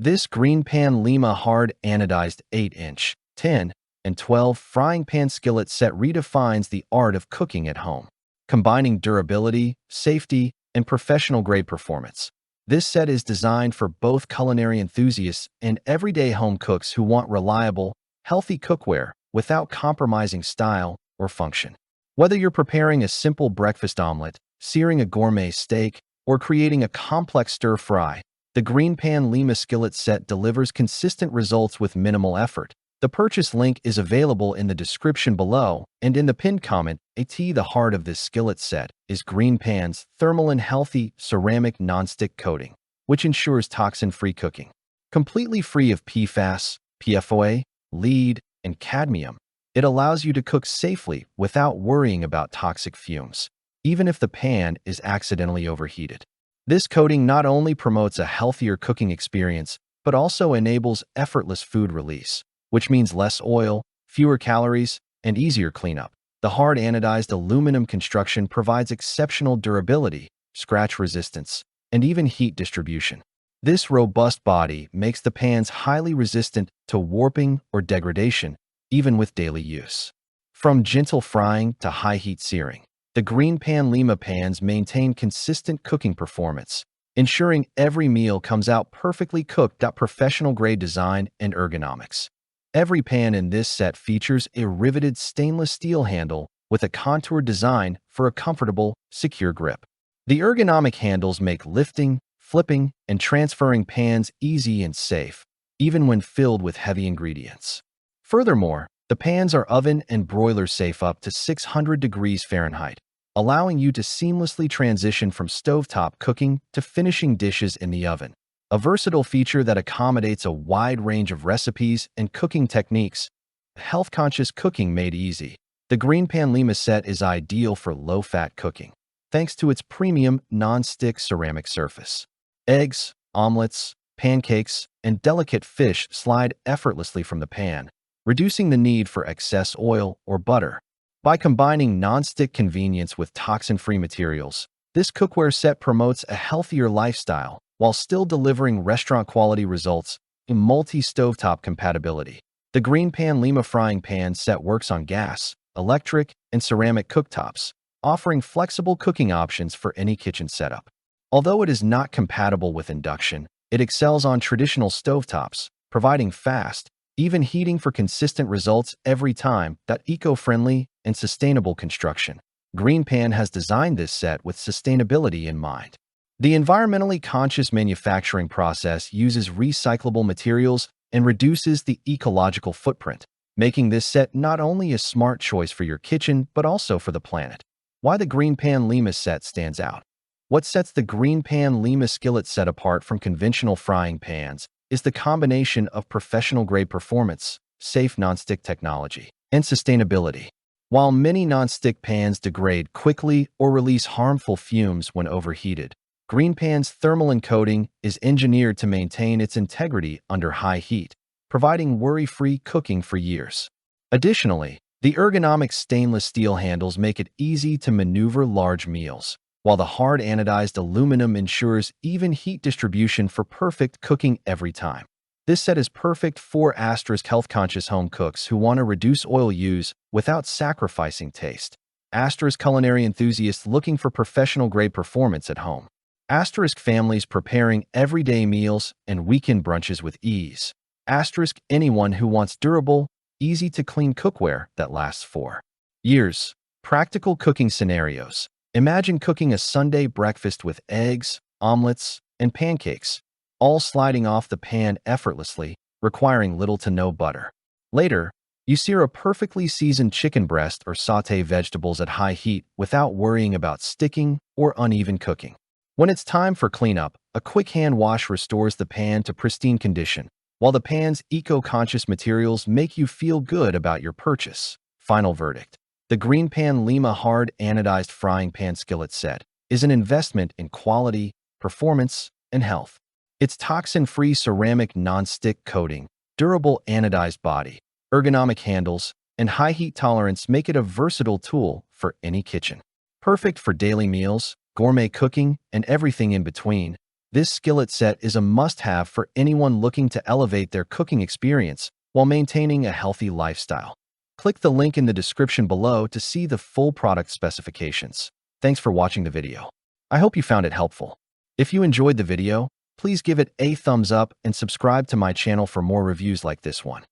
This Greenpan Lima hard anodized 8-inch, 10, and 12 frying pan skillet set redefines the art of cooking at home, combining durability, safety, and professional-grade performance. This set is designed for both culinary enthusiasts and everyday home cooks who want reliable, healthy cookware without compromising style or function. Whether you're preparing a simple breakfast omelet, searing a gourmet steak, or creating a complex stir-fry, the Greenpan Lima skillet set delivers consistent results with minimal effort. The purchase link is available in the description below and in the pinned comment. The heart of this skillet set is Greenpan's thermal and healthy ceramic nonstick coating, which ensures toxin-free cooking. Completely free of PFAS, PFOA, lead, and cadmium, it allows you to cook safely without worrying about toxic fumes, even if the pan is accidentally overheated. This coating not only promotes a healthier cooking experience, but also enables effortless food release, which means less oil, fewer calories, and easier cleanup. The hard anodized aluminum construction provides exceptional durability, scratch resistance, and even heat distribution. This robust body makes the pans highly resistant to warping or degradation, even with daily use. From gentle frying to high-heat searing, the Greenpan Lima pans maintain consistent cooking performance, ensuring every meal comes out perfectly cooked. Professional-grade design and ergonomics. Every pan in this set features a riveted stainless steel handle with a contoured design for a comfortable, secure grip. The ergonomic handles make lifting, flipping, and transferring pans easy and safe, even when filled with heavy ingredients. Furthermore, the pans are oven and broiler safe up to 600 degrees Fahrenheit, allowing you to seamlessly transition from stovetop cooking to finishing dishes in the oven. A versatile feature that accommodates a wide range of recipes and cooking techniques. Health-conscious cooking made easy. The Greenpan Lima set is ideal for low-fat cooking, thanks to its premium non-stick ceramic surface. Eggs, omelets, pancakes, and delicate fish slide effortlessly from the pan, reducing the need for excess oil or butter. By combining non-stick convenience with toxin-free materials, this cookware set promotes a healthier lifestyle while still delivering restaurant-quality results in multi-stovetop compatibility. The Greenpan Lima frying pan set works on gas, electric, and ceramic cooktops, offering flexible cooking options for any kitchen setup. Although it is not compatible with induction, it excels on traditional stovetops, providing fast, even heating for consistent results every time. Eco-friendly and sustainable construction. Greenpan has designed this set with sustainability in mind. The environmentally conscious manufacturing process uses recyclable materials and reduces the ecological footprint, making this set not only a smart choice for your kitchen but also for the planet. Why the Greenpan Lima set stands out. What sets the Greenpan Lima skillet set apart from conventional frying pans is the combination of professional-grade performance, safe nonstick technology, and sustainability. While many nonstick pans degrade quickly or release harmful fumes when overheated, Greenpan's thermal encoding is engineered to maintain its integrity under high heat, providing worry-free cooking for years. Additionally, the ergonomic stainless steel handles make it easy to maneuver large meals, while the hard anodized aluminum ensures even heat distribution for perfect cooking every time. This set is perfect for health-conscious home cooks who want to reduce oil use without sacrificing taste. Culinary enthusiasts looking for professional-grade performance at home. Families preparing everyday meals and weekend brunches with ease. Anyone who wants durable, easy-to-clean cookware that lasts for years. Practical cooking scenarios. Imagine cooking a Sunday breakfast with eggs, omelets, and pancakes, all sliding off the pan effortlessly, requiring little to no butter. Later, you sear a perfectly seasoned chicken breast or sauté vegetables at high heat without worrying about sticking or uneven cooking. When it's time for cleanup, a quick hand wash restores the pan to pristine condition, while the pan's eco-conscious materials make you feel good about your purchase. Final verdict. The Greenpan Lima hard anodized frying pan skillet set is an investment in quality, performance, and health. Its toxin-free ceramic non-stick coating, durable anodized body, ergonomic handles, and high heat tolerance make it a versatile tool for any kitchen. Perfect for daily meals, gourmet cooking, and everything in between. This skillet set is a must-have for anyone looking to elevate their cooking experience while maintaining a healthy lifestyle. Click the link in the description below to see the full product specifications. Thanks for watching the video. I hope you found it helpful. If you enjoyed the video, please give it a thumbs up and subscribe to my channel for more reviews like this one.